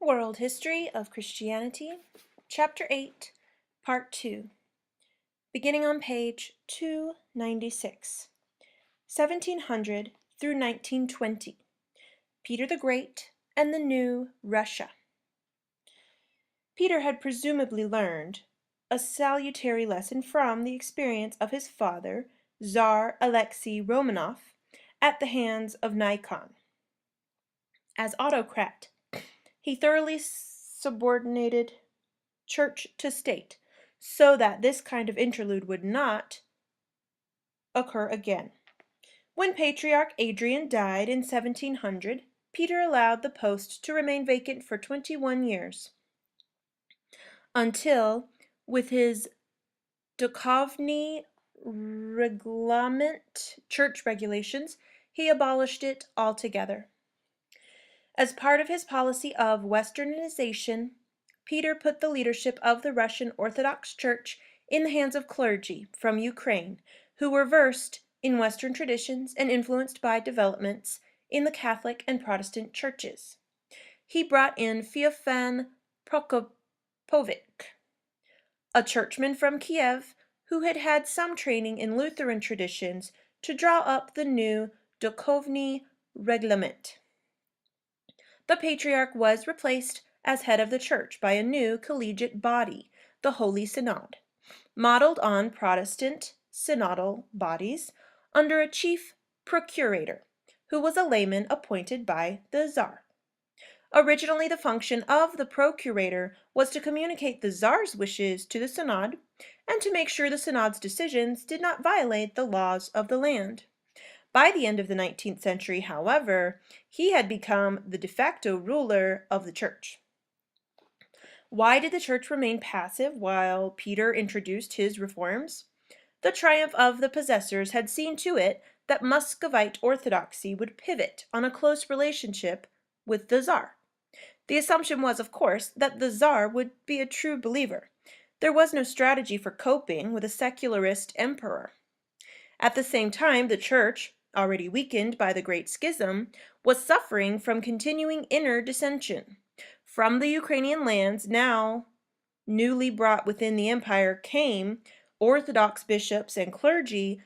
World History of Christianity, Chapter 8, Part 2, beginning on page 296, 1700 through 1920, Peter the Great and the New Russia. Peter had presumably learned a salutary lesson from the experience of his father, Tsar Alexei Romanov, at the hands of Nikon. As autocrat, he thoroughly subordinated church to state, so that this kind of interlude would not occur again. When Patriarch Adrian died in 1700, Peter allowed the post to remain vacant for 21 years, until, with his Duchovny Reglement church regulations, he abolished it altogether. As part of his policy of westernization, Peter put the leadership of the Russian Orthodox Church in the hands of clergy from Ukraine who were versed in Western traditions and influenced by developments in the Catholic and Protestant churches. He brought in Feofan Prokopovich, a churchman from Kiev who had had some training in Lutheran traditions, to draw up the new Duchovny Reglement. The Patriarch was replaced as head of the church by a new collegiate body, the Holy Synod, modeled on Protestant synodal bodies, under a chief procurator, who was a layman appointed by the Tsar. Originally, the function of the procurator was to communicate the Tsar's wishes to the Synod and to make sure the Synod's decisions did not violate the laws of the land. By the end of the 19th century, however, he had become the de facto ruler of the church. Why did the church remain passive while Peter introduced his reforms? The triumph of the possessors had seen to it that Muscovite orthodoxy would pivot on a close relationship with the Tsar. The assumption was, of course, that the Tsar would be a true believer. There was no strategy for coping with a secularist emperor. At the same time, the church, already weakened by the Great Schism, was suffering from continuing inner dissension. From the Ukrainian lands, now newly brought within the empire, came Orthodox bishops and clergy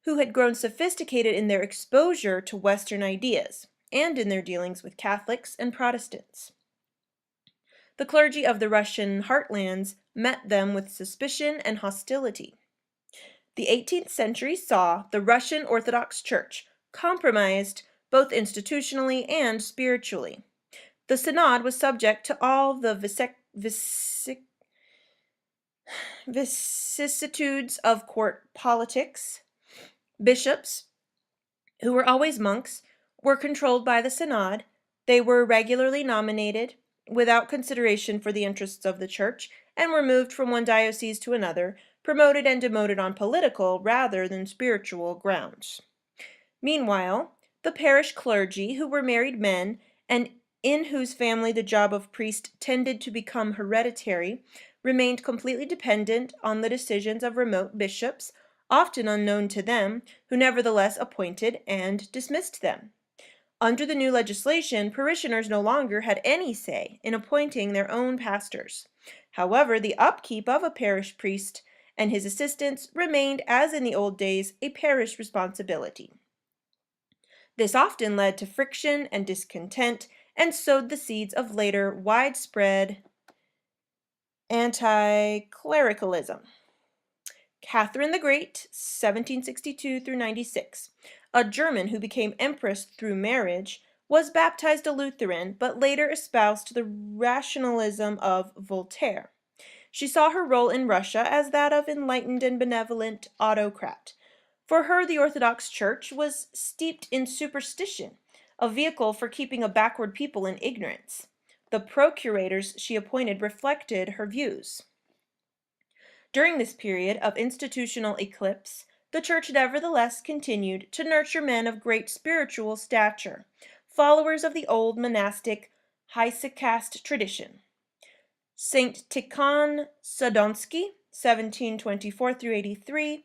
who had grown sophisticated in their exposure to Western ideas and in their dealings with Catholics and Protestants. The clergy of the Russian heartlands met them with suspicion and hostility. The 18th century saw the Russian Orthodox Church compromised both institutionally and spiritually. The Synod was subject to all the vicissitudes of court politics. Bishops, who were always monks, were controlled by the Synod. They were regularly nominated without consideration for the interests of the church and were moved from one diocese to another, promoted and demoted on political rather than spiritual grounds. Meanwhile, the parish clergy, who were married men and in whose family the job of priest tended to become hereditary, remained completely dependent on the decisions of remote bishops, often unknown to them, who nevertheless appointed and dismissed them. Under the new legislation, parishioners no longer had any say in appointing their own pastors. However, the upkeep of a parish priest and his assistants remained, as in the old days, a parish responsibility. This often led to friction and discontent and sowed the seeds of later widespread anti-clericalism. Catherine the Great, 1762 through 96, a German who became empress through marriage, was baptized a Lutheran, but later espoused the rationalism of Voltaire. She saw her role in Russia as that of enlightened and benevolent autocrat. For her, the Orthodox Church was steeped in superstition, a vehicle for keeping a backward people in ignorance. The procurators she appointed reflected her views. During this period of institutional eclipse, the Church nevertheless continued to nurture men of great spiritual stature, followers of the old monastic hesychast tradition. Saint Tikhon Sadonsky, 1724 through 83,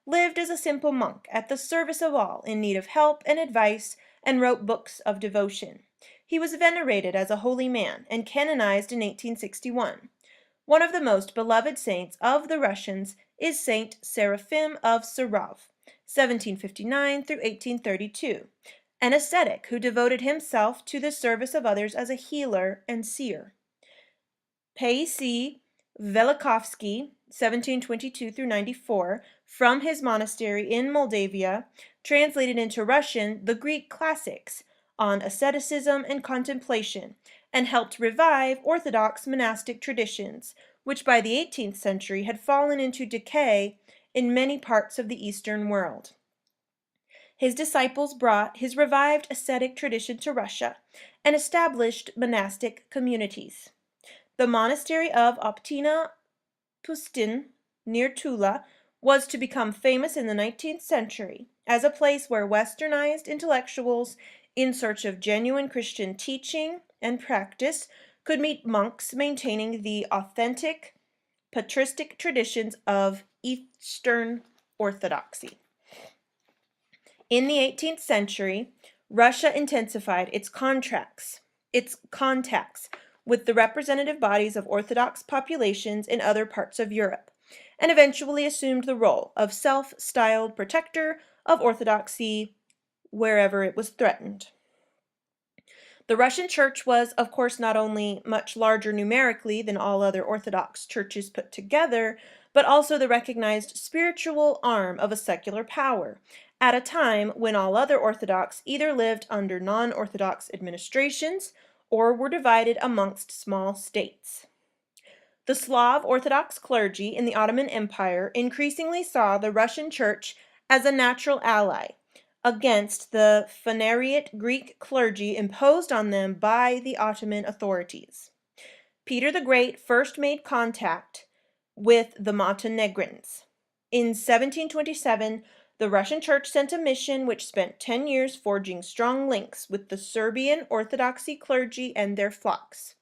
lived as a simple monk at the service of all in need of help and advice and wrote books of devotion. He was venerated as a holy man and canonized in 1861. One of the most beloved saints of the Russians is Saint Seraphim of Sarov, 1759 through 1832, an ascetic who devoted himself to the service of others as a healer and seer. Paisi Velikovsky, 1722 through 94, from his monastery in Moldavia, translated into Russian the Greek classics on asceticism and contemplation, and helped revive Orthodox monastic traditions, which by the 18th century had fallen into decay in many parts of the Eastern world. His disciples brought his revived ascetic tradition to Russia and established monastic communities. The monastery of Optina Pustin, near Tula, was to become famous in the 19th century as a place where westernized intellectuals in search of genuine Christian teaching and practice could meet monks maintaining the authentic patristic traditions of Eastern Orthodoxy. In the 18th century, Russia intensified its contacts with the representative bodies of Orthodox populations in other parts of Europe, and eventually assumed the role of self-styled protector of Orthodoxy wherever it was threatened. The Russian Church was, of course, not only much larger numerically than all other Orthodox churches put together, but also the recognized spiritual arm of a secular power, at a time when all other Orthodox either lived under non-Orthodox administrations or were divided amongst small states. The Slav Orthodox clergy in the Ottoman Empire increasingly saw the Russian Church as a natural ally against the Phanariot Greek clergy imposed on them by the Ottoman authorities. Peter the Great first made contact with the Montenegrins. In 1727, the Russian Church sent a mission which spent 10 years forging strong links with the Serbian Orthodoxy clergy and their flocks.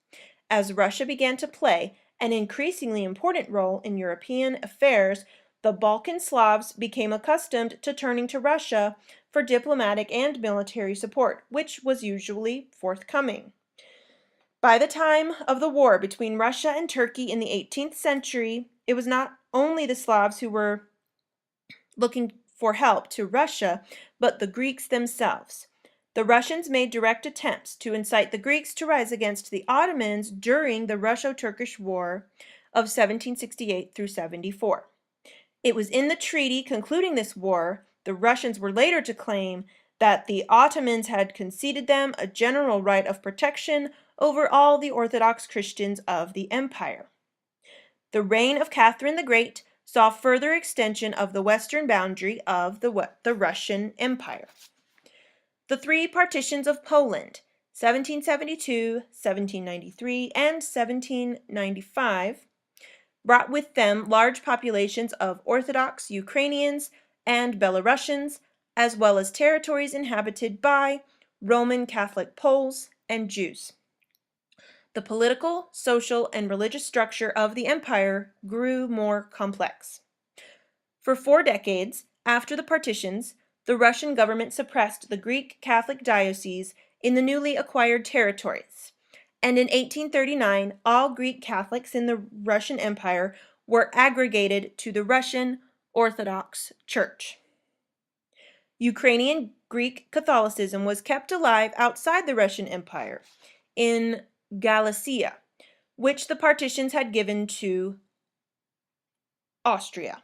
As Russia began to play an increasingly important role in European affairs, the Balkan Slavs became accustomed to turning to Russia for diplomatic and military support, which was usually forthcoming. By the time of the war between Russia and Turkey in the 18th century, it was not only the Slavs who were looking for help to Russia, but the Greeks themselves. The Russians made direct attempts to incite the Greeks to rise against the Ottomans during the Russo-Turkish War of 1768 through 74. It was in the treaty concluding this war, the Russians were later to claim that the Ottomans had conceded them a general right of protection over all the Orthodox Christians of the empire. The reign of Catherine the Great saw further extension of the western boundary of the Russian Empire. The three partitions of Poland, 1772, 1793, and 1795, brought with them large populations of Orthodox Ukrainians and Belarusians, as well as territories inhabited by Roman Catholic Poles and Jews. The political, social, and religious structure of the empire grew more complex. For 4 decades after the partitions, the Russian government suppressed the Greek Catholic diocese in the newly acquired territories, and in 1839 all Greek Catholics in the Russian Empire were aggregated to the Russian Orthodox Church. Ukrainian Greek Catholicism was kept alive outside the Russian Empire, in Galicia, which the partitions had given to Austria.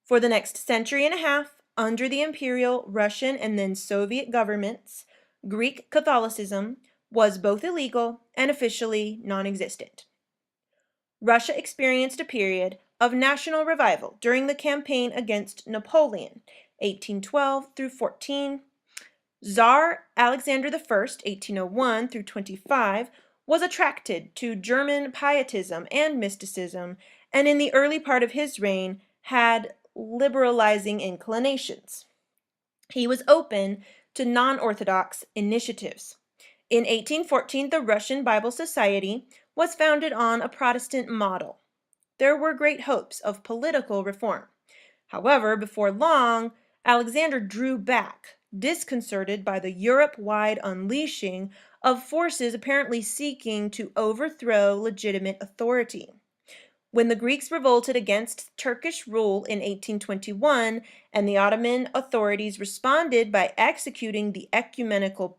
For the next century and a half, under the Imperial, Russian, and then Soviet governments, Greek Catholicism was both illegal and officially non-existent. Russia experienced a period of national revival during the campaign against Napoleon, 1812 through 14. Tsar Alexander I, 1801 through 25, was attracted to German pietism and mysticism, and in the early part of his reign had liberalizing inclinations. He was open to non-Orthodox initiatives. In 1814, the Russian Bible Society was founded on a Protestant model. There were great hopes of political reform. However, before long, Alexander drew back disconcerted by the Europe-wide unleashing of forces apparently seeking to overthrow legitimate authority. When the Greeks revolted against Turkish rule in 1821 and the Ottoman authorities responded by executing the ecumenical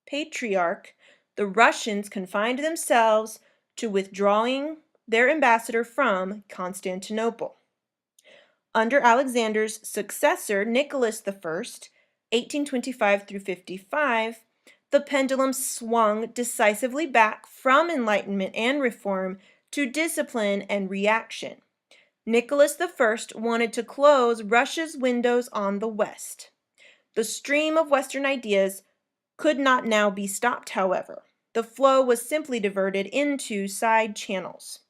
patriarch, the Russians confined themselves to withdrawing their ambassador from Constantinople. Under Alexander's successor, Nicholas I, 1825 through 55, the pendulum swung decisively back from enlightenment and reform to discipline and reaction. Nicholas I wanted to close Russia's windows on the West. The stream of Western ideas could not now be stopped, however. The flow was simply diverted into side channels.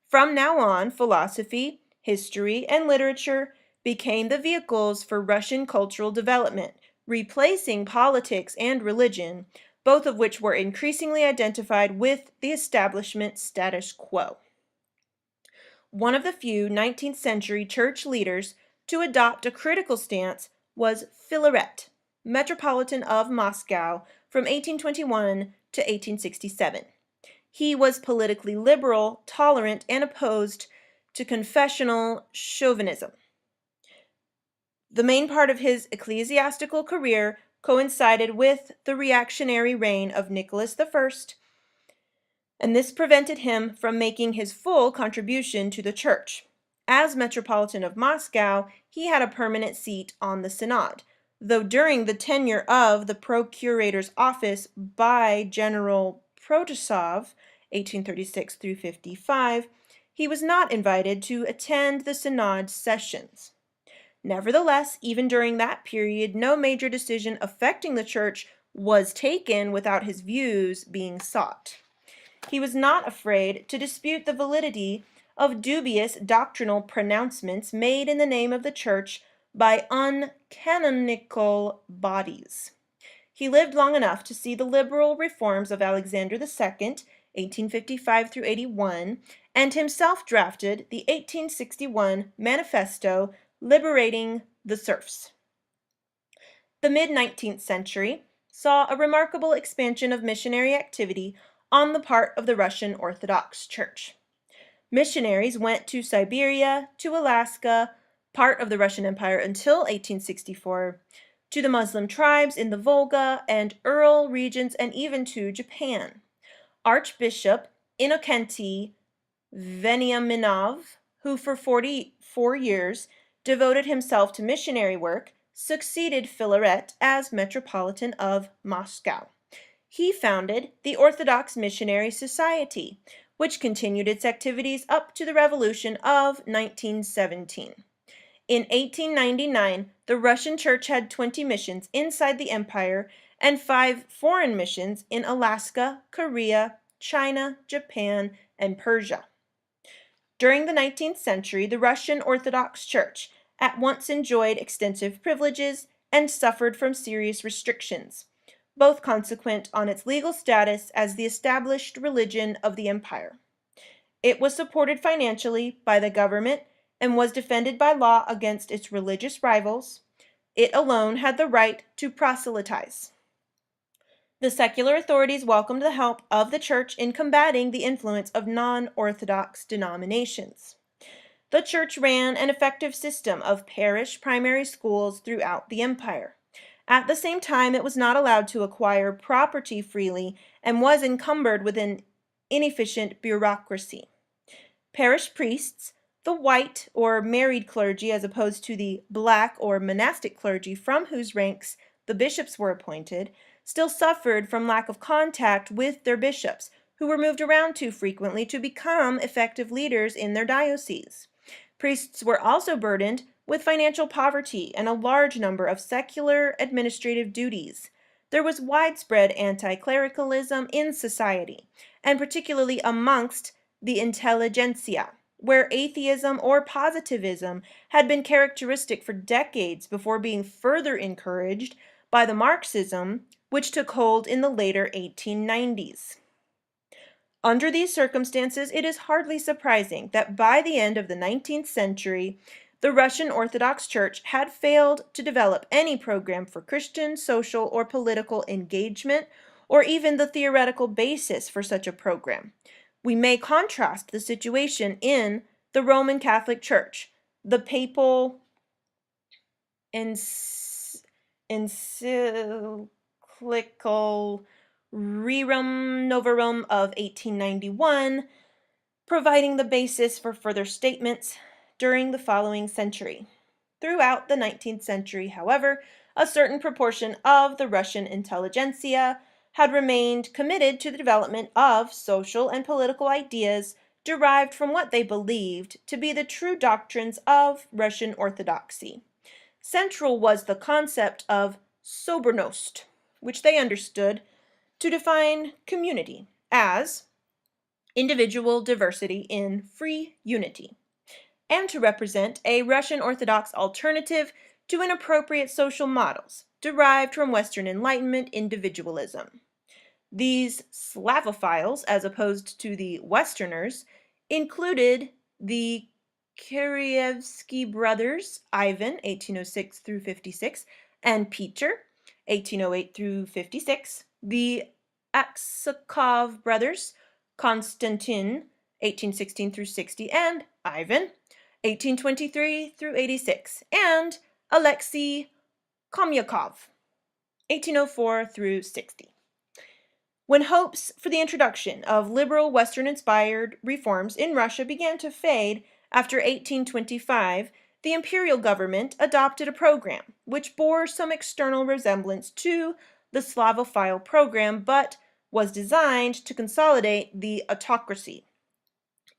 From now on, philosophy, history, and literature became the vehicles for Russian cultural development, replacing politics and religion, both of which were increasingly identified with the establishment status quo. One of the few 19th century church leaders to adopt a critical stance was Filaret, Metropolitan of Moscow from 1821 to 1867. He was politically liberal, tolerant, and opposed to confessional chauvinism. The main part of his ecclesiastical career coincided with the reactionary reign of Nicholas I, and this prevented him from making his full contribution to the church. As Metropolitan of Moscow, he had a permanent seat on the synod, though during the tenure of the procurator's office by General Protasov, 1836 through 55, he was not invited to attend the synod sessions. Nevertheless, even during that period, no major decision affecting the church was taken without his views being sought. He was not afraid to dispute the validity of dubious doctrinal pronouncements made in the name of the church by uncanonical bodies. He lived long enough to see the liberal reforms of Alexander II, 1855 through 81, and himself drafted the 1861 Manifesto liberating the serfs. The mid-19th century saw a remarkable expansion of missionary activity on the part of the Russian Orthodox Church. Missionaries went to Siberia, to Alaska, part of the Russian Empire until 1864, to the Muslim tribes in the Volga and Ural regions, and even to Japan. Archbishop Innocenty Veniaminov, who for 44 years devoted himself to missionary work, succeeded Filaret as Metropolitan of Moscow. He founded the Orthodox Missionary Society, which continued its activities up to the Revolution of 1917. In 1899, the Russian Church had 20 missions inside the empire and 5 foreign missions in Alaska, Korea, China, Japan, and Persia. During the 19th century, the Russian Orthodox Church at once enjoyed extensive privileges and suffered from serious restrictions, both consequent on its legal status as the established religion of the empire. It was supported financially by the government and was defended by law against its religious rivals. It alone had the right to proselytize. The secular authorities welcomed the help of the church in combating the influence of non-Orthodox denominations. The church ran an effective system of parish primary schools throughout the empire. At the same time, it was not allowed to acquire property freely and was encumbered with an inefficient bureaucracy. Parish priests, the white or married clergy as opposed to the black or monastic clergy from whose ranks the bishops were appointed, still suffered from lack of contact with their bishops, who were moved around too frequently to become effective leaders in their dioceses. Priests were also burdened with financial poverty and a large number of secular administrative duties. There was widespread anti-clericalism in society, and particularly amongst the intelligentsia, where atheism or positivism had been characteristic for decades before being further encouraged by the Marxism which took hold in the later 1890s. Under these circumstances, it is hardly surprising that by the end of the 19th century, The Russian Orthodox Church had failed to develop any program for Christian, social, or political engagement, or even the theoretical basis for such a program. We may contrast the situation in the Roman Catholic Church. The papal encyclical Rerum Novarum of 1891, providing the basis for further statements during the following century. Throughout the 19th century, however, a certain proportion of the Russian intelligentsia had remained committed to the development of social and political ideas derived from what they believed to be the true doctrines of Russian Orthodoxy. Central was the concept of sobernost, which they understood to define community as individual diversity in free unity, and to represent a Russian Orthodox alternative to inappropriate social models derived from Western Enlightenment individualism. These Slavophiles, as opposed to the Westerners, included the Kireevsky brothers, Ivan, 1806 through 56, and Peter, 1808 through 56, the Aksakov brothers, Konstantin, 1816 through 60, and Ivan, 1823 through 86, and Alexei Komyakov, 1804 through 60. When hopes for the introduction of liberal Western-inspired reforms in Russia began to fade after 1825, the imperial government adopted a program which bore some external resemblance to the Slavophile program, but was designed to consolidate the autocracy.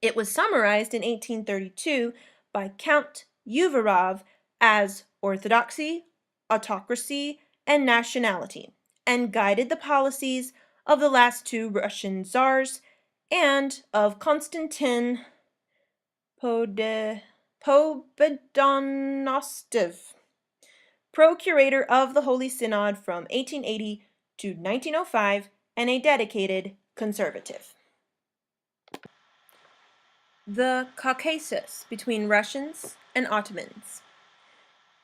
It was summarized in 1832 by Count Uvarov as orthodoxy, autocracy, and nationality, and guided the policies of the last two Russian czars and of Konstantin Pobedonostov, procurator of the Holy Synod from 1880 to 1905, and a dedicated conservative. The Caucasus between Russians and Ottomans.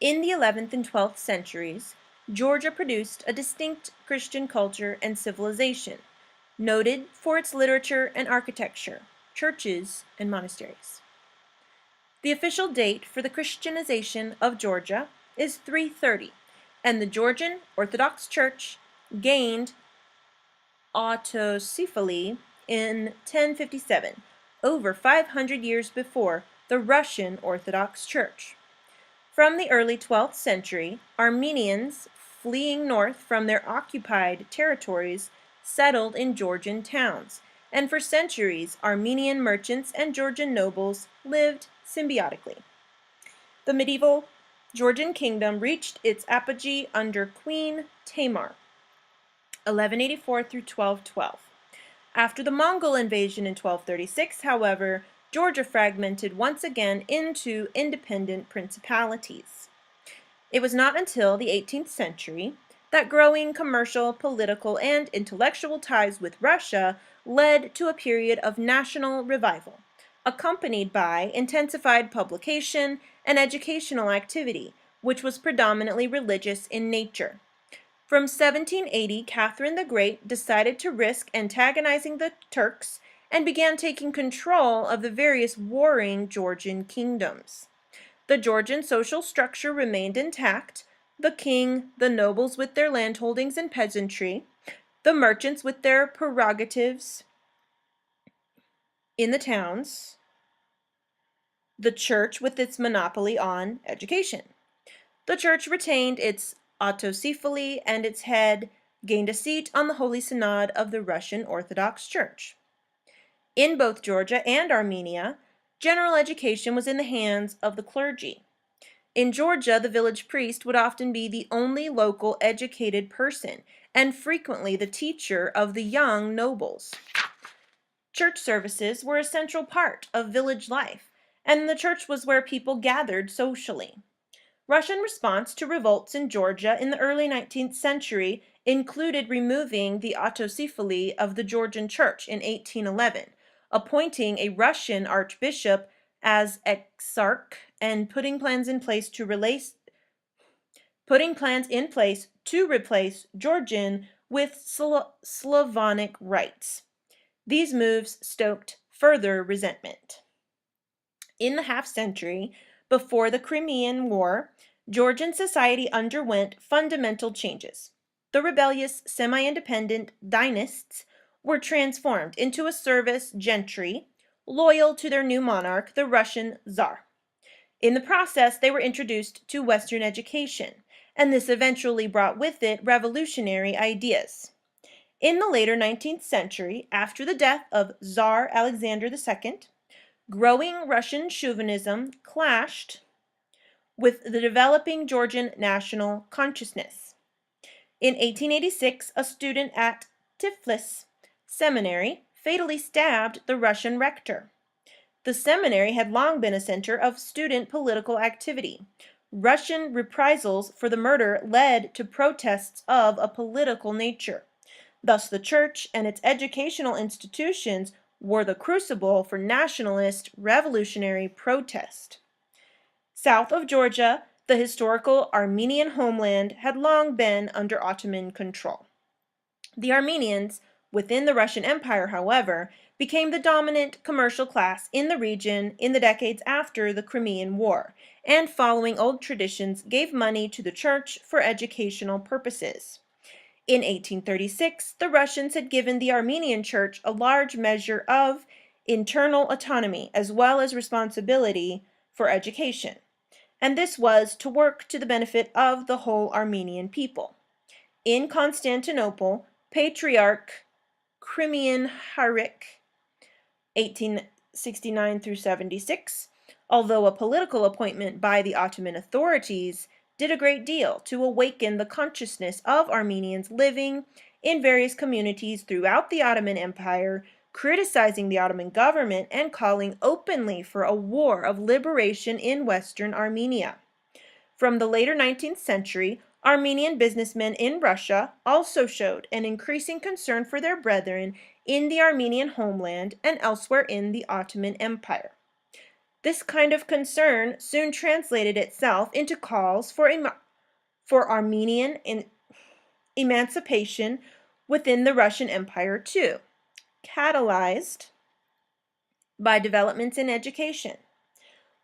In the 11th and 12th centuries, Georgia produced a distinct Christian culture and civilization, noted for its literature and architecture, churches, and monasteries. The official date for the Christianization of Georgia is 330, and the Georgian Orthodox Church gained autocephaly in 1057, over 500 years before the Russian Orthodox Church. From the early 12th century, Armenians fleeing north from their occupied territories settled in Georgian towns, and for centuries Armenian merchants and Georgian nobles lived symbiotically. The medieval Georgian kingdom reached its apogee under Queen Tamar, 1184 through 1212. After the Mongol invasion in 1236, however, Georgia fragmented once again into independent principalities. It was not until the 18th century that growing commercial, political, and intellectual ties with Russia led to a period of national revival, accompanied by intensified publication and educational activity, which was predominantly religious in nature. From 1780, Catherine the Great decided to risk antagonizing the Turks and began taking control of the various warring Georgian kingdoms. The Georgian social structure remained intact: the king, the nobles with their landholdings and peasantry, the merchants with their prerogatives in the towns, the church with its monopoly on education. The church retained its autocephaly, and its head gained a seat on the Holy Synod of the Russian Orthodox Church. In both Georgia and Armenia, general education was in the hands of the clergy. In Georgia, the village priest would often be the only local educated person, and frequently the teacher of the young nobles. Church services were a central part of village life, and the church was where people gathered socially. Russian response to revolts in Georgia in the early 19th century included removing the autocephaly of the Georgian Church in 1811, appointing a Russian archbishop as exarch and putting plans in place to replace Georgian with Slavonic rights. These moves stoked further resentment. In the half-century before the Crimean War, Georgian society underwent fundamental changes. The rebellious, semi-independent dynasts were transformed into a service gentry loyal to their new monarch, the Russian Tsar. In the process, they were introduced to Western education, and this eventually brought with it revolutionary ideas. In the later 19th century, after the death of Tsar Alexander II, growing Russian chauvinism clashed with the developing Georgian national consciousness. In 1886, a student at Tiflis Seminary fatally stabbed the Russian rector. The seminary had long been a center of student political activity. Russian reprisals for the murder led to protests of a political nature. Thus, the church and its educational institutions were the crucible for nationalist revolutionary protest. South of Georgia, the historical Armenian homeland had long been under Ottoman control. The Armenians, within the Russian Empire, however, became the dominant commercial class in the region in the decades after the Crimean War, and following old traditions gave money to the church for educational purposes. In 1836, the Russians had given the Armenian church a large measure of internal autonomy as well as responsibility for education, and this was to work to the benefit of the whole Armenian people. In Constantinople, Patriarch Crimean Harik, 1869 through 76, although a political appointment by the Ottoman authorities, did a great deal to awaken the consciousness of Armenians living in various communities throughout the Ottoman Empire, criticizing the Ottoman government and calling openly for a war of liberation in Western Armenia. From the later 19th century, Armenian businessmen in Russia also showed an increasing concern for their brethren in the Armenian homeland and elsewhere in the Ottoman Empire. This kind of concern soon translated itself into calls for Armenian emancipation within the Russian Empire too, catalyzed by developments in education.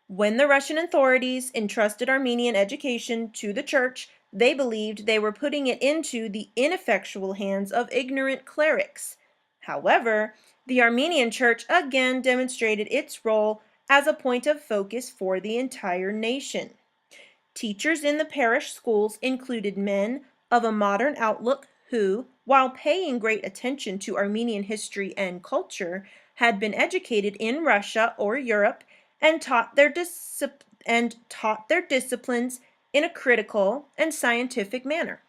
When the Russian authorities entrusted Armenian education to the church, they believed they were putting it into the ineffectual hands of ignorant clerics. However, the Armenian church again demonstrated its role as a point of focus for the entire nation. Teachers in the parish schools included men of a modern outlook who, while paying great attention to Armenian history and culture, had been educated in Russia or Europe and taught their disciplines in a critical and scientific manner.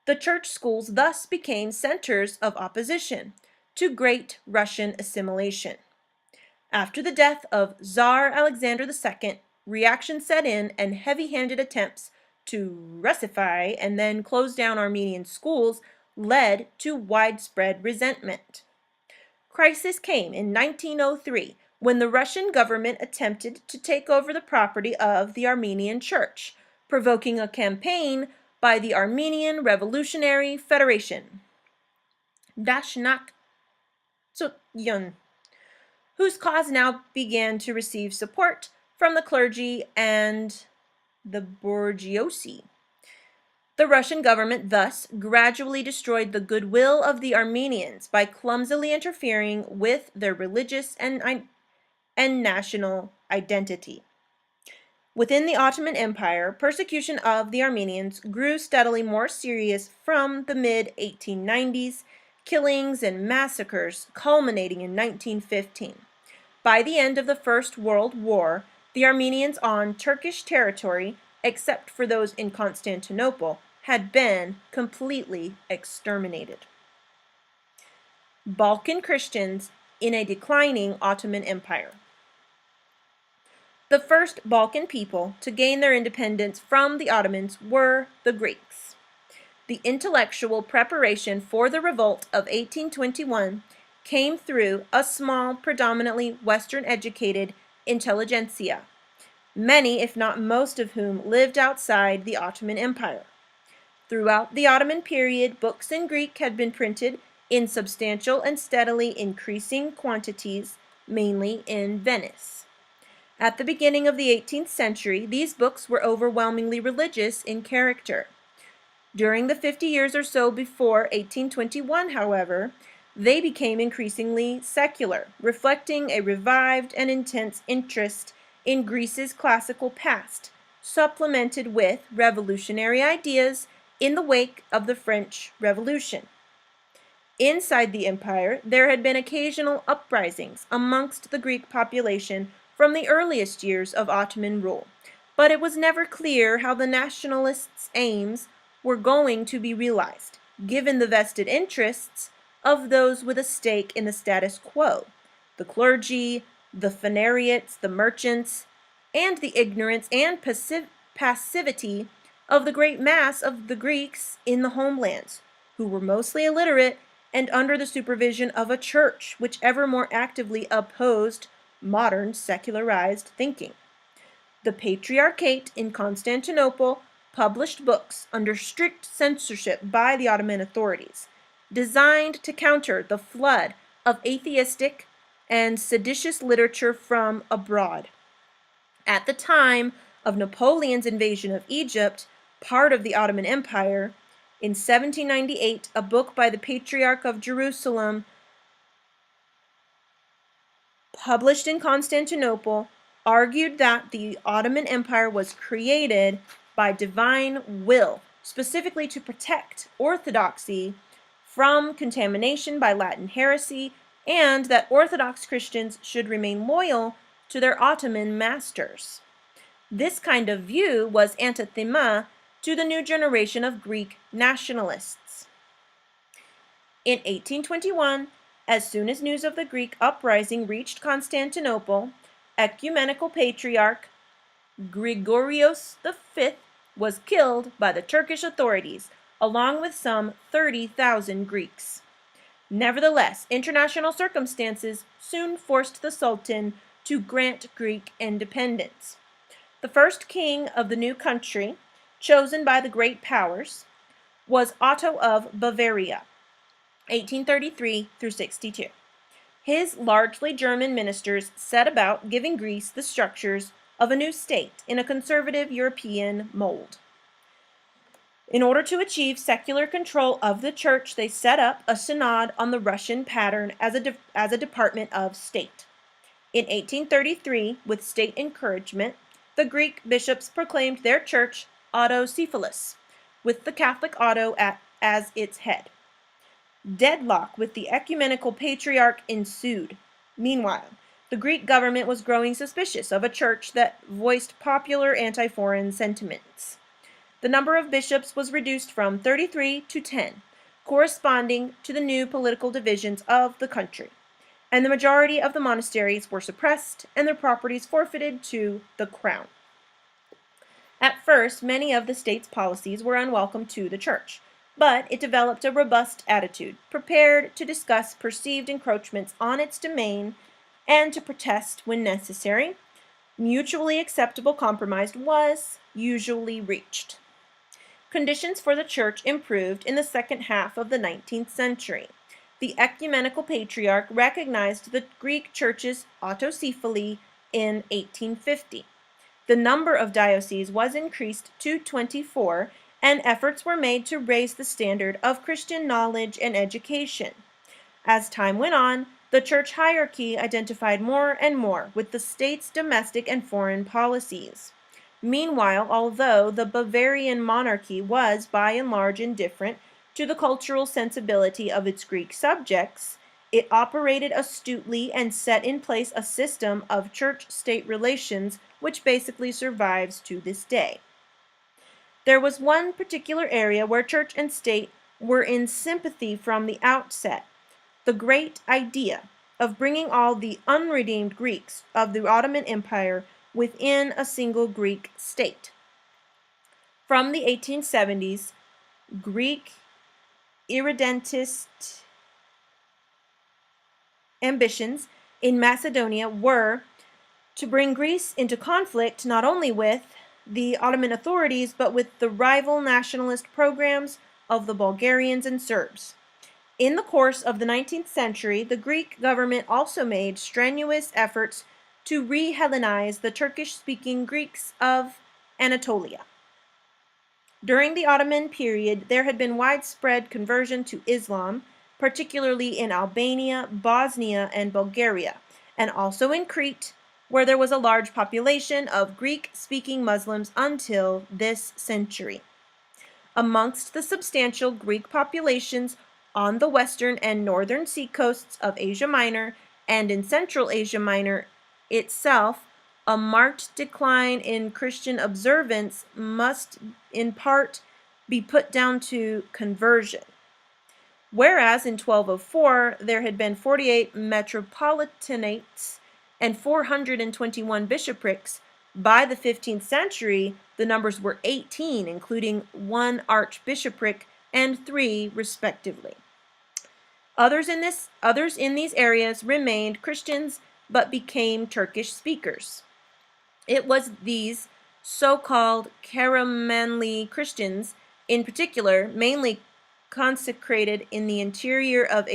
The church schools thus became centers of opposition to great Russian assimilation. After the death of Tsar Alexander II, reaction set in and heavy-handed attempts to Russify and then close down Armenian schools led to widespread resentment. Crisis came in 1903 when the Russian government attempted to take over the property of the Armenian Church, provoking a campaign by the Armenian Revolutionary Federation, Dashnak Tsuyon, whose cause now began to receive support from the clergy and the bourgeoisie. The Russian government thus gradually destroyed the goodwill of the Armenians by clumsily interfering with their religious and national identity. Within the Ottoman Empire, persecution of the Armenians grew steadily more serious from the mid-1890s, killings and massacres culminating in 1915. By the end of the First World War, the Armenians on Turkish territory, except for those in Constantinople, had been completely exterminated. Balkan Christians in a declining Ottoman Empire. The first Balkan people to gain their independence from the Ottomans were the Greeks. The intellectual preparation for the revolt of 1821 came through a small, predominantly Western-educated intelligentsia, many, if not most of whom, lived outside the Ottoman Empire. Throughout the Ottoman period, books in Greek had been printed in substantial and steadily increasing quantities, mainly in Venice. At the beginning of the 18th century, these books were overwhelmingly religious in character. During the 50 years or so before 1821, however, they became increasingly secular, reflecting a revived and intense interest in Greece's classical past, supplemented with revolutionary ideas in the wake of the French Revolution. Inside the empire, there had been occasional uprisings amongst the Greek population from the earliest years of Ottoman rule, but it was never clear how the nationalists' aims were going to be realized, given the vested interests of those with a stake in the status quo, the clergy, the phanariates, the merchants, and the ignorance and passivity of the great mass of the Greeks in the homelands, who were mostly illiterate and under the supervision of a church which ever more actively opposed modern secularized thinking. The Patriarchate in Constantinople published books under strict censorship by the Ottoman authorities, designed to counter the flood of atheistic and seditious literature from abroad. At the time of Napoleon's invasion of Egypt, part of the Ottoman Empire, in 1798, a book by the Patriarch of Jerusalem, published in Constantinople, argued that the Ottoman Empire was created by divine will, specifically to protect orthodoxy from contamination by Latin heresy, and that Orthodox Christians should remain loyal to their Ottoman masters. This kind of view was anathema to the new generation of Greek nationalists. In 1821, as soon as news of the Greek uprising reached Constantinople, ecumenical patriarch Gregorios V was killed by the Turkish authorities, along with some 30,000 Greeks. Nevertheless, international circumstances soon forced the Sultan to grant Greek independence. The first king of the new country, chosen by the great powers, was Otto of Bavaria, 1833 through 62. His largely German ministers set about giving Greece the structures of a new state in a conservative European mold. In order to achieve secular control of the church, they set up a synod on the Russian pattern as a department of state. In 1833, with state encouragement, the Greek bishops proclaimed their church autocephalous, with the Catholic Otto as its head. Deadlock with the ecumenical patriarch ensued. Meanwhile, the Greek government was growing suspicious of a church that voiced popular anti-foreign sentiments. The number of bishops was reduced from 33 to 10, corresponding to the new political divisions of the country, and the majority of the monasteries were suppressed and their properties forfeited to the crown. At first, many of the state's policies were unwelcome to the church, but it developed a robust attitude, prepared to discuss perceived encroachments on its domain and to protest when necessary. Mutually acceptable compromise was usually reached. Conditions for the church improved in the second half of the 19th century. The ecumenical patriarch recognized the Greek church's autocephaly in 1850. The number of dioceses was increased to 24, and efforts were made to raise the standard of Christian knowledge and education. As time went on, the church hierarchy identified more and more with the state's domestic and foreign policies. Meanwhile, although the Bavarian monarchy was by and large indifferent to the cultural sensibility of its Greek subjects, it operated astutely and set in place a system of church-state relations which basically survives to this day. There was one particular area where church and state were in sympathy from the outset: the great idea of bringing all the unredeemed Greeks of the Ottoman Empire within a single Greek state. From the 1870s, Greek irredentist ambitions in Macedonia were to bring Greece into conflict not only with the Ottoman authorities, but with the rival nationalist programs of the Bulgarians and Serbs. In the course of the 19th century, the Greek government also made strenuous efforts to re-Hellenize the Turkish-speaking Greeks of Anatolia. During the Ottoman period, there had been widespread conversion to Islam, particularly in Albania, Bosnia, and Bulgaria, and also in Crete, where there was a large population of Greek-speaking Muslims until this century. Amongst the substantial Greek populations on the western and northern seacoasts of Asia Minor and in Central Asia Minor itself, a marked decline in Christian observance must in part be put down to conversion. Whereas in 1204 there had been 48 metropolitanates and 421 bishoprics, by the 15th century the numbers were 18, including 1 archbishopric and 3 respectively. Others in these areas remained Christians but became Turkish speakers. It was these so-called Karamanli Christians, in particular, mainly concentrated in the interior of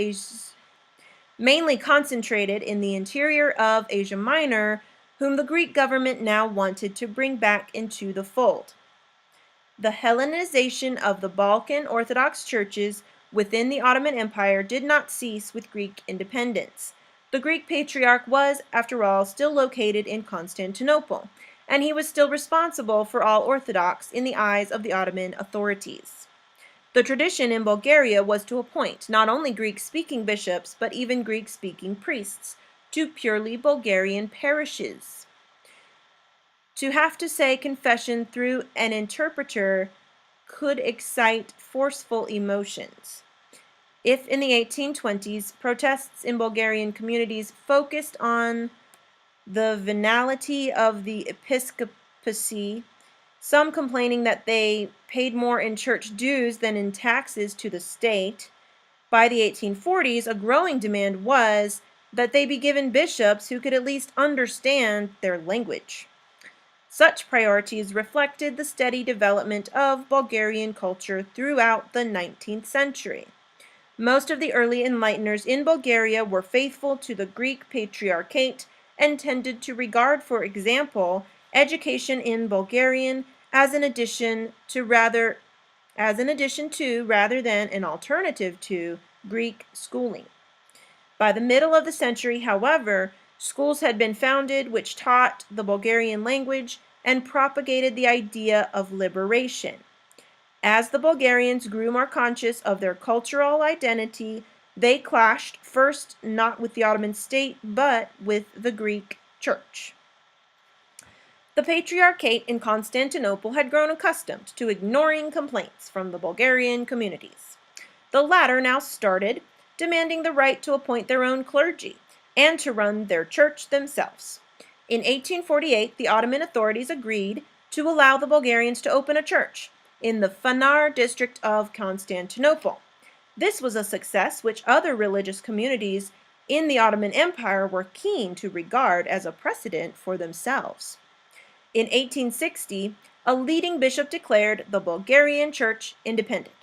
Asia Minor, whom the Greek government now wanted to bring back into the fold. The Hellenization of the Balkan Orthodox churches within the Ottoman Empire did not cease with Greek independence. The Greek Patriarch was, after all, still located in Constantinople, and he was still responsible for all Orthodox in the eyes of the Ottoman authorities. The tradition in Bulgaria was to appoint not only Greek-speaking bishops, but even Greek-speaking priests to purely Bulgarian parishes. To have to say confession through an interpreter could excite forceful emotions. If in the 1820s protests in Bulgarian communities focused on the venality of the episcopacy, some complaining that they paid more in church dues than in taxes to the state, by the 1840s a growing demand was that they be given bishops who could at least understand their language. Such priorities reflected the steady development of Bulgarian culture throughout the 19th century. Most of the early enlighteners in Bulgaria were faithful to the Greek Patriarchate and tended to regard, for example, education in Bulgarian as an addition to rather than an alternative to Greek schooling. By the middle of the century, however, schools had been founded which taught the Bulgarian language and propagated the idea of liberation. As the Bulgarians grew more conscious of their cultural identity, they clashed first not with the Ottoman state, but with the Greek Church. The Patriarchate in Constantinople had grown accustomed to ignoring complaints from the Bulgarian communities. The latter now started demanding the right to appoint their own clergy and to run their church themselves. In 1848, the Ottoman authorities agreed to allow the Bulgarians to open a church in the Fanar district of Constantinople. This was a success which other religious communities in the Ottoman Empire were keen to regard as a precedent for themselves. In 1860, a leading bishop declared the Bulgarian Church independent,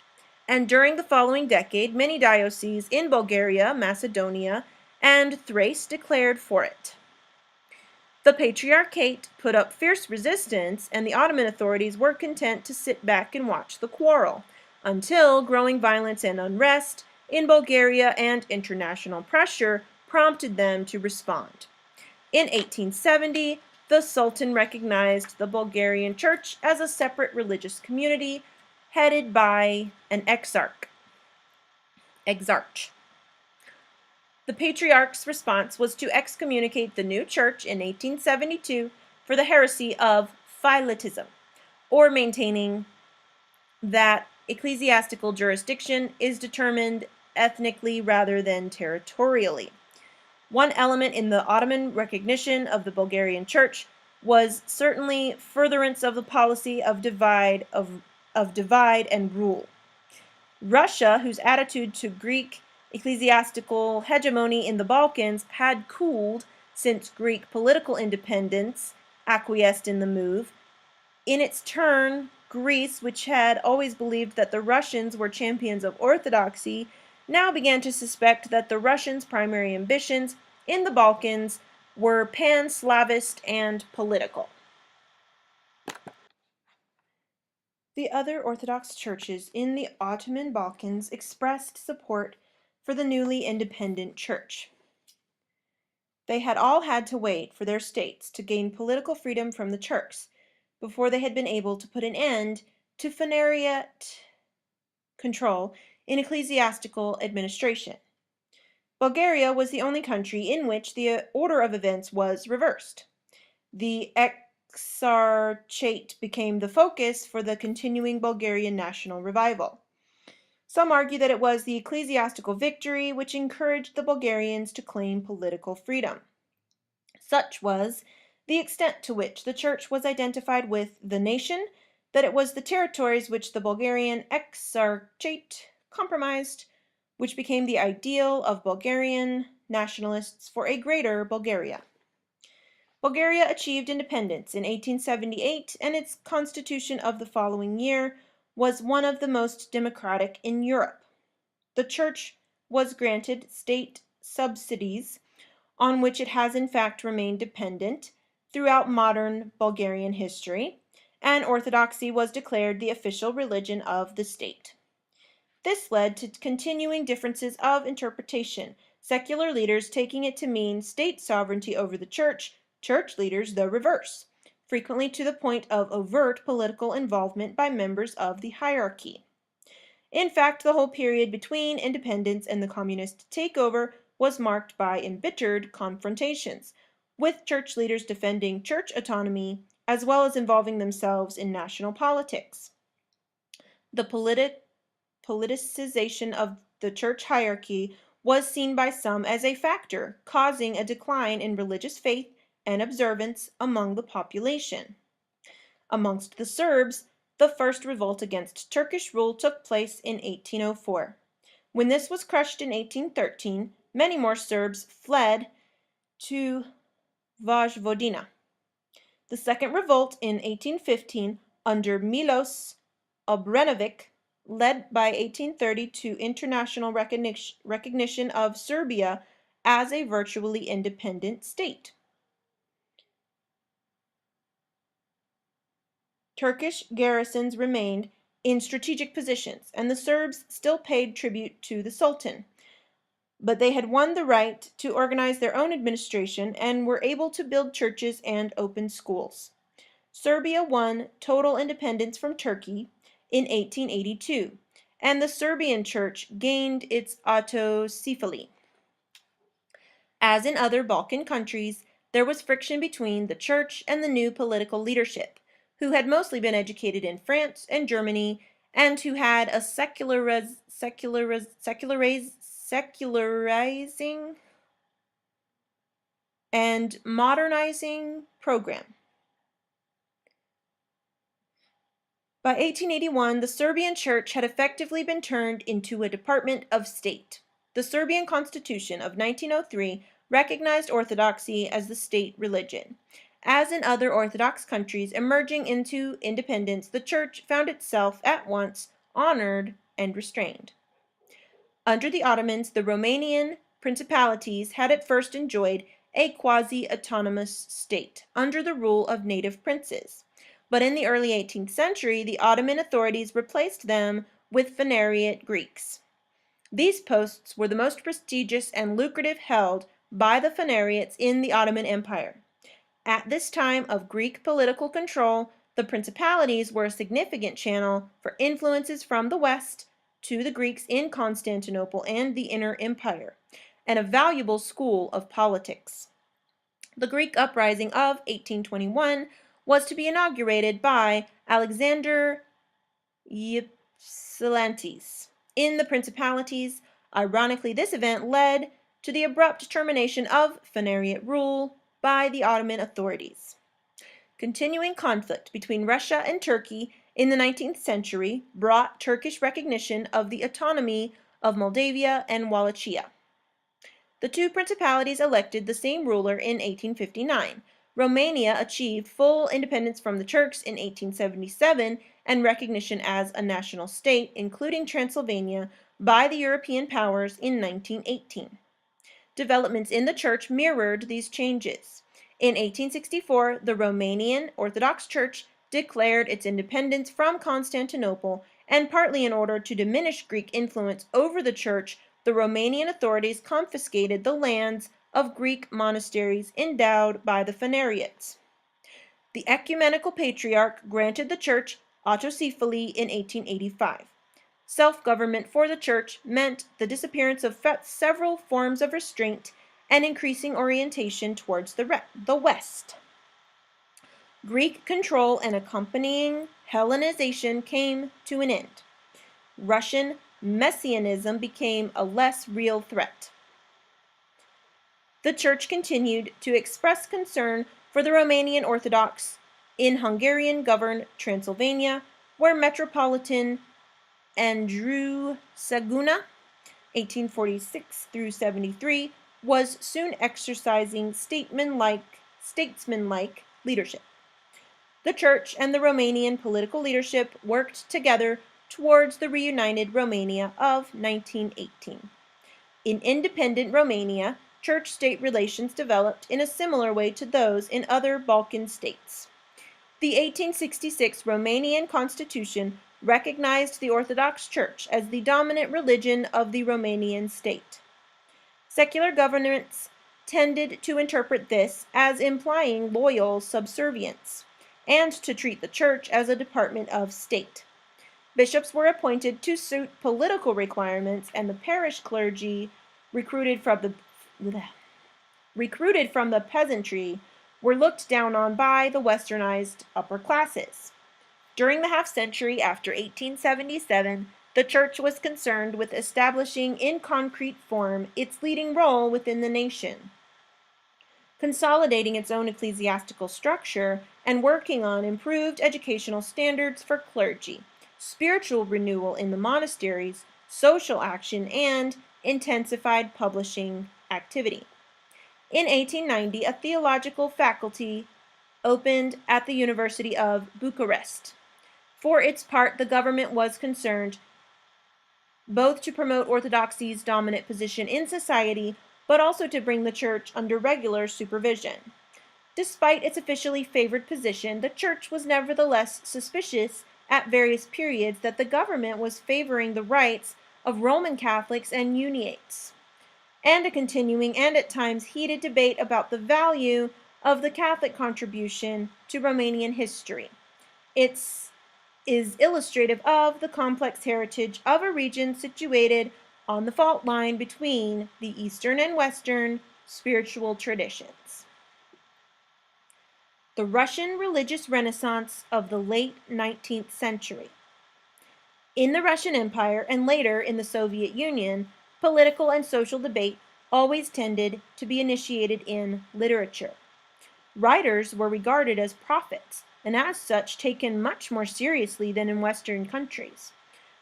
and during the following decade, many dioceses in Bulgaria, Macedonia, and Thrace declared for it. The Patriarchate put up fierce resistance, and the Ottoman authorities were content to sit back and watch the quarrel, until growing violence and unrest in Bulgaria and international pressure prompted them to respond. In 1870, the Sultan recognized the Bulgarian Church as a separate religious community headed by an exarch. The Patriarch's response was to excommunicate the new church in 1872 for the heresy of Philotism, or maintaining that ecclesiastical jurisdiction is determined ethnically rather than territorially. One element in the Ottoman recognition of the Bulgarian Church was certainly furtherance of the policy of divide and rule. Russia, whose attitude to Greek ecclesiastical hegemony in the Balkans had cooled Since Greek political independence acquiesced in the move, in its turn, Greece, which had always believed that the Russians were champions of orthodoxy, now began to suspect that the Russians' primary ambitions in the Balkans were pan-Slavist and political. The other Orthodox churches in the Ottoman Balkans expressed support for the newly independent church. They had all had to wait for their states to gain political freedom from the Turks before they had been able to put an end to Phanariot control in ecclesiastical administration. Bulgaria was the only country in which the order of events was reversed. The Exarchate became the focus for the continuing Bulgarian national revival. Some argue that it was the ecclesiastical victory which encouraged the Bulgarians to claim political freedom. Such was the extent to which the church was identified with the nation, that it was the territories which the Bulgarian Exarchate compromised, which became the ideal of Bulgarian nationalists for a greater Bulgaria. Bulgaria achieved independence in 1878, and its constitution of the following year was one of the most democratic in Europe. The church was granted state subsidies, on which it has in fact remained dependent throughout modern Bulgarian history, and Orthodoxy was declared the official religion of the state. This led to continuing differences of interpretation, secular leaders taking it to mean state sovereignty over the church leaders the reverse, frequently to the point of overt political involvement by members of the hierarchy. In fact, the whole period between independence and the communist takeover was marked by embittered confrontations, with church leaders defending church autonomy as well as involving themselves in national politics. The politicization of the church hierarchy was seen by some as a factor causing a decline in religious faith and observance among the population. Amongst the Serbs, the first revolt against Turkish rule took place in 1804. When this was crushed in 1813, many more Serbs fled to Vojvodina. The second revolt in 1815 under Milos Obrenović led by 1830 to international recognition of Serbia as a virtually independent state. Turkish garrisons remained in strategic positions, and the Serbs still paid tribute to the Sultan. But they had won the right to organize their own administration and were able to build churches and open schools. Serbia won total independence from Turkey in 1882, and the Serbian church gained its autocephaly. As in other Balkan countries, there was friction between the church and the new political leadership, who had mostly been educated in France and Germany, and who had a secularizing and modernizing program. By 1881, the Serbian church had effectively been turned into a department of state. The Serbian Constitution of 1903 recognized Orthodoxy as the state religion. As in other Orthodox countries emerging into independence, the church found itself at once honored and restrained. Under the Ottomans, the Romanian principalities had at first enjoyed a quasi-autonomous state under the rule of native princes. But in the early 18th century, the Ottoman authorities replaced them with Phanariot Greeks. These posts were the most prestigious and lucrative held by the Phanariots in the Ottoman Empire. At this time of Greek political control, the principalities were a significant channel for influences from the West to the Greeks in Constantinople and the Inner Empire, and a valuable school of politics. The Greek uprising of 1821 was to be inaugurated by Alexander Ypsilantis in the principalities. Ironically, this event led to the abrupt termination of Phanariot rule by the Ottoman authorities. Continuing conflict between Russia and Turkey in the 19th century brought Turkish recognition of the autonomy of Moldavia and Wallachia. The two principalities elected the same ruler in 1859. Romania achieved full independence from the Turks in 1877 and recognition as a national state, including Transylvania, by the European powers in 1918. Developments in the church mirrored these changes. In 1864, the Romanian Orthodox Church declared its independence from Constantinople, and partly in order to diminish Greek influence over the church, the Romanian authorities confiscated the lands of Greek monasteries endowed by the Phanariots. The ecumenical patriarch granted the church autocephaly in 1885. Self-government for the church meant the disappearance of several forms of restraint and increasing orientation towards the West. Greek control and accompanying Hellenization came to an end. Russian messianism became a less real threat. The church continued to express concern for the Romanian Orthodox in Hungarian-governed Transylvania, where Metropolitan Andrew Saguna, 1846 through 73, was soon exercising statesmanlike leadership. The church and the Romanian political leadership worked together towards the reunited Romania of 1918. In independent Romania, church-state relations developed in a similar way to those in other Balkan states. The 1866 Romanian Constitution recognized the Orthodox Church as the dominant religion of the Romanian state. Secular governments tended to interpret this as implying loyal subservience, and to treat the church as a department of state. Bishops were appointed to suit political requirements, and the parish clergy, recruited from the peasantry, were looked down on by the westernized upper classes. During the half-century after 1877, the church was concerned with establishing in concrete form its leading role within the nation, consolidating its own ecclesiastical structure, and working on improved educational standards for clergy, spiritual renewal in the monasteries, social action, and intensified publishing activity. In 1890, a theological faculty opened at the University of Bucharest. For its part, the government was concerned both to promote orthodoxy's dominant position in society, but also to bring the church under regular supervision. Despite its officially favored position, the church was nevertheless suspicious at various periods that the government was favoring the rights of Roman Catholics and Uniates, and a continuing and at times heated debate about the value of the Catholic contribution to Romanian history. It is illustrative of the complex heritage of a region situated on the fault line between the Eastern and Western spiritual traditions. The Russian religious renaissance of the late 19th century. In the Russian Empire and later in the Soviet Union, political and social debate always tended to be initiated in literature. Writers were regarded as prophets, and as such taken much more seriously than in Western countries.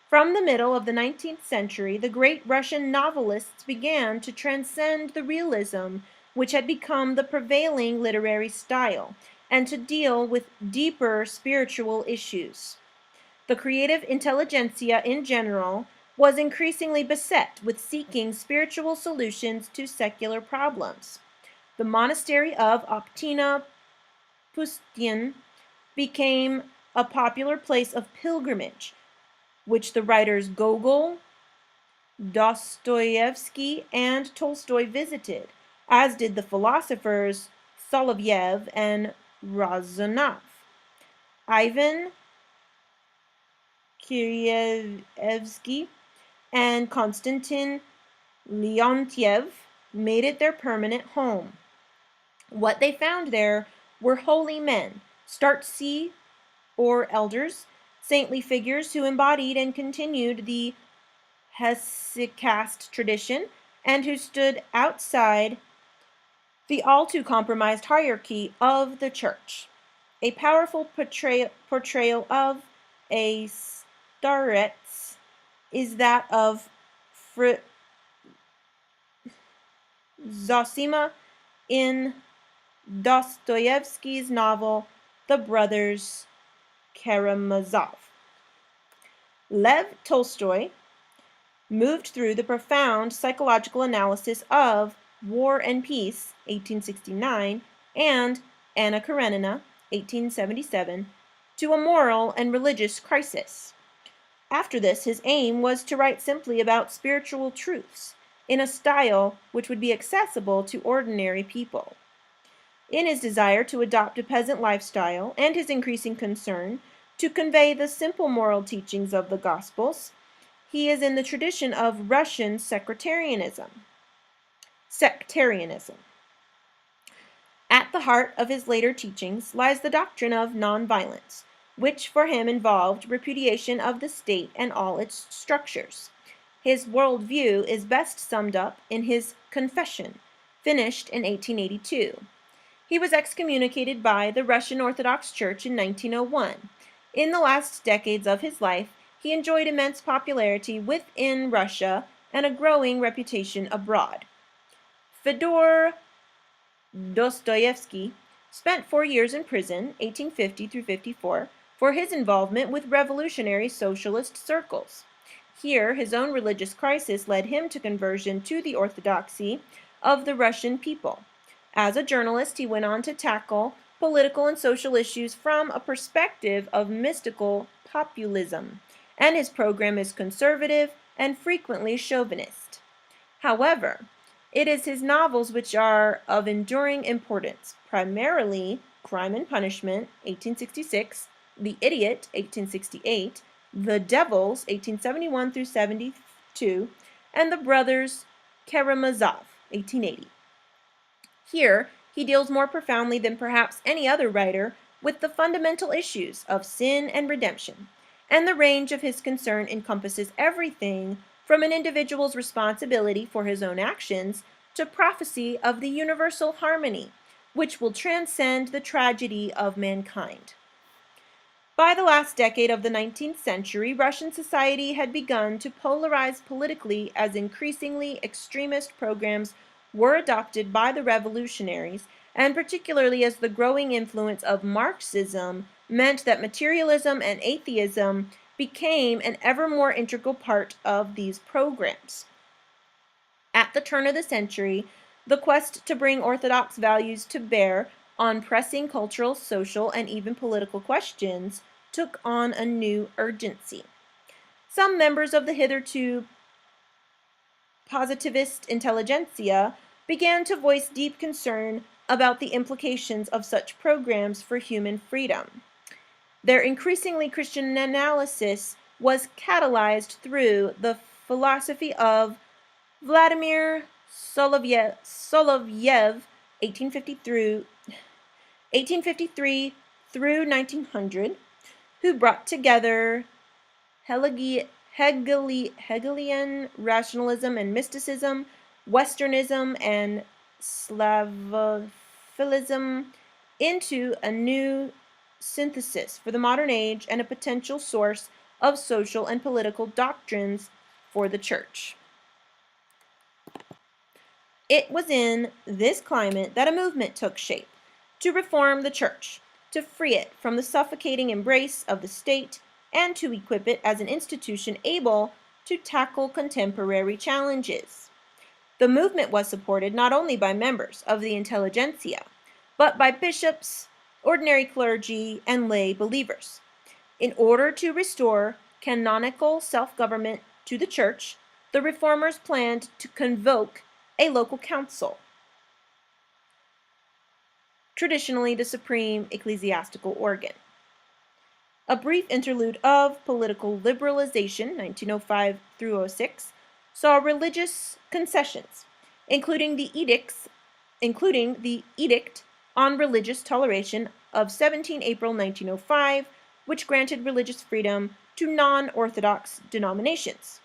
From the middle of the 19th century, the great Russian novelists began to transcend the realism which had become the prevailing literary style, and to deal with deeper spiritual issues. The creative intelligentsia in general was increasingly beset with seeking spiritual solutions to secular problems. The monastery of Optina Pustian became a popular place of pilgrimage, which the writers Gogol, Dostoevsky, and Tolstoy visited, as did the philosophers Solovyev and Razumov. Ivan Kiryevsky and Konstantin Leontiev made it their permanent home. What they found there were holy men, startsi or elders, saintly figures who embodied and continued the hesychast tradition and who stood outside the all too compromised hierarchy of the church. A powerful portrayal of a starets is that of Zosima in Dostoevsky's novel The Brothers Karamazov. Lev Tolstoy moved through the profound psychological analysis of War and Peace, 1869, and Anna Karenina, 1877, to a moral and religious crisis. After this, his aim was to write simply about spiritual truths in a style which would be accessible to ordinary people. In his desire to adopt a peasant lifestyle and his increasing concern to convey the simple moral teachings of the Gospels, he is in the tradition of Russian sectarianism. At the heart of his later teachings lies the doctrine of nonviolence, which for him involved repudiation of the state and all its structures. His worldview is best summed up in his Confession, finished in 1882. He was excommunicated by the Russian Orthodox Church in 1901. In the last decades of his life, he enjoyed immense popularity within Russia and a growing reputation abroad. Fyodor Dostoevsky spent 4 years in prison, 1850 through 54, for his involvement with revolutionary socialist circles. Here, his own religious crisis led him to conversion to the orthodoxy of the Russian people. As a journalist, he went on to tackle political and social issues from a perspective of mystical populism, and his program is conservative and frequently chauvinist. However, it is his novels which are of enduring importance, primarily Crime and Punishment, 1866, The Idiot, 1868, The Devils, 1871 through 72, and The Brothers Karamazov, 1880. Here, he deals more profoundly than perhaps any other writer with the fundamental issues of sin and redemption, and the range of his concern encompasses everything from an individual's responsibility for his own actions to prophecy of the universal harmony, which will transcend the tragedy of mankind. By the last decade of the 19th century, Russian society had begun to polarize politically as increasingly extremist programs were adopted by the revolutionaries, and particularly as the growing influence of Marxism meant that materialism and atheism became an ever more integral part of these programs. At the turn of the century, the quest to bring orthodox values to bear on pressing cultural, social, and even political questions took on a new urgency. Some members of the hitherto positivist intelligentsia began to voice deep concern about the implications of such programs for human freedom. Their increasingly Christian analysis was catalyzed through the philosophy of Vladimir Solovyev, 1853 through 1900, who brought together Hegelian rationalism and mysticism, Westernism and Slavophilism into a new synthesis for the modern age and a potential source of social and political doctrines for the Church. It was in this climate that a movement took shape to reform the Church, to free it from the suffocating embrace of the state, and to equip it as an institution able to tackle contemporary challenges. The movement was supported not only by members of the intelligentsia, but by bishops, ordinary clergy, and lay believers. In order to restore canonical self-government to the Church, the reformers planned to convoke a local council, traditionally the supreme ecclesiastical organ. A brief interlude of political liberalization, 1905 through 06, saw religious concessions, including the Edict on Religious Toleration of 17 April 1905, which granted religious freedom to non-Orthodox denominations.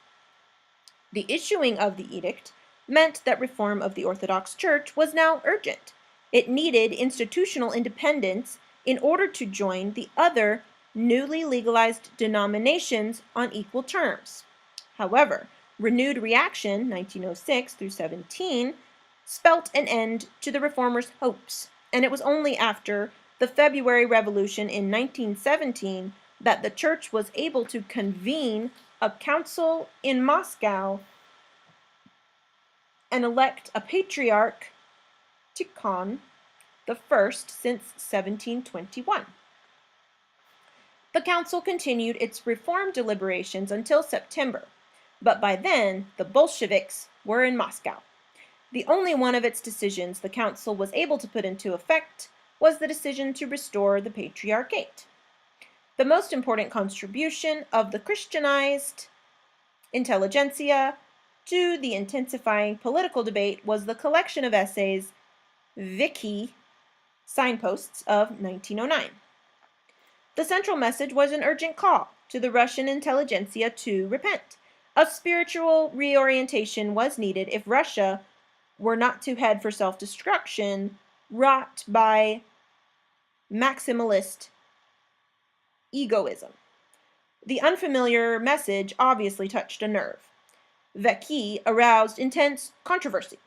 The issuing of the edict meant that reform of the Orthodox Church was now urgent. It needed institutional independence in order to join the other newly legalized denominations on equal terms. However, renewed reaction, 1906 through 17, spelt an end to the reformers' hopes, and it was only after the February Revolution in 1917 that the church was able to convene a council in Moscow and elect a patriarch, Tikhon, the first since 1721. The council continued its reform deliberations until September, but by then the Bolsheviks were in Moscow. The only one of its decisions the council was able to put into effect was the decision to restore the patriarchate. The most important contribution of the Christianized intelligentsia to the intensifying political debate was the collection of essays Vicky Signposts of 1909. The central message was an urgent call to the Russian intelligentsia to repent. A spiritual reorientation was needed if Russia were not to head for self-destruction wrought by maximalist egoism. The unfamiliar message obviously touched a nerve. Vecchi aroused intense controversy.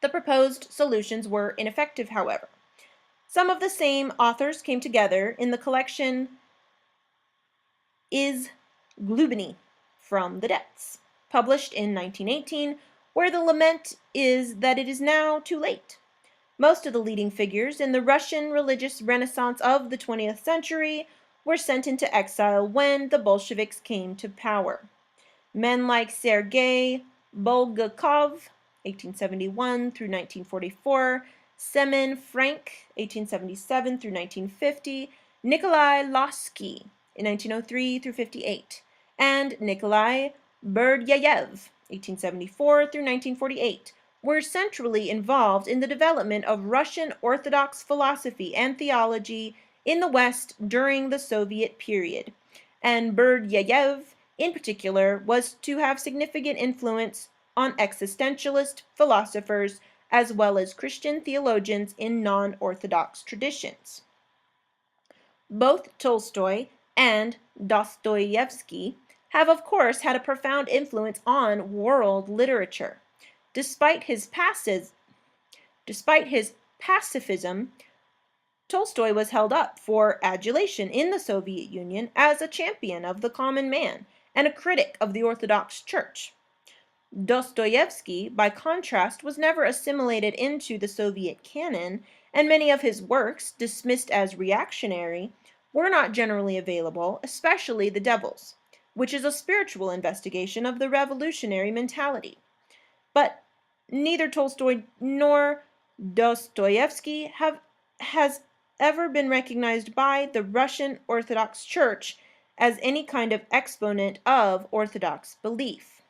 The proposed solutions were ineffective, however. Some of the same authors came together in the collection Is Glubny from the Depths, published in 1918, where the lament is that it is now too late. Most of the leading figures in the Russian religious renaissance of the 20th century were sent into exile when the Bolsheviks came to power. Men like Sergei Bulgakov, 1871 through 1944, Semen Frank, 1877 through 1950, Nikolai Losky, in 1903 through 58, and Nikolai Berdyaev, 1874 through 1948, were centrally involved in the development of Russian Orthodox philosophy and theology in the West during the Soviet period, and Berdyaev, in particular, was to have significant influence on existentialist philosophers as well as Christian theologians in non-Orthodox traditions. Both Tolstoy and Dostoevsky have, of course, had a profound influence on world literature. Despite his pacifism, Tolstoy was held up for adulation in the Soviet Union as a champion of the common man and a critic of the Orthodox Church. Dostoevsky, by contrast, was never assimilated into the Soviet canon, and many of his works, dismissed as reactionary, were not generally available, especially The Devils, which is a spiritual investigation of the revolutionary mentality. But neither Tolstoy nor Dostoevsky has ever been recognized by the Russian Orthodox Church as any kind of exponent of Orthodox belief.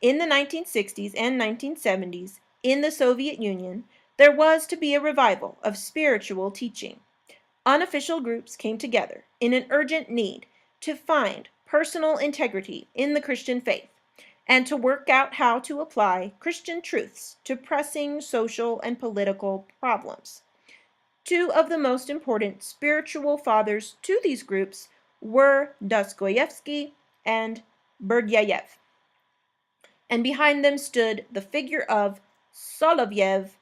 In the 1960s and 1970s, in the Soviet Union, there was to be a revival of spiritual teaching. Unofficial groups came together in an urgent need to find personal integrity in the Christian faith and to work out how to apply Christian truths to pressing social and political problems. Two of the most important spiritual fathers to these groups were Dostoevsky and Berdyaev, and behind them stood the figure of Solovyev,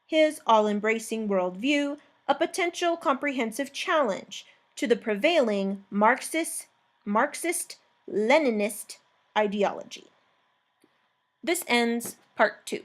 his all-embracing worldview, a potential comprehensive challenge to the prevailing Marxist-Leninist ideology. This ends part 2.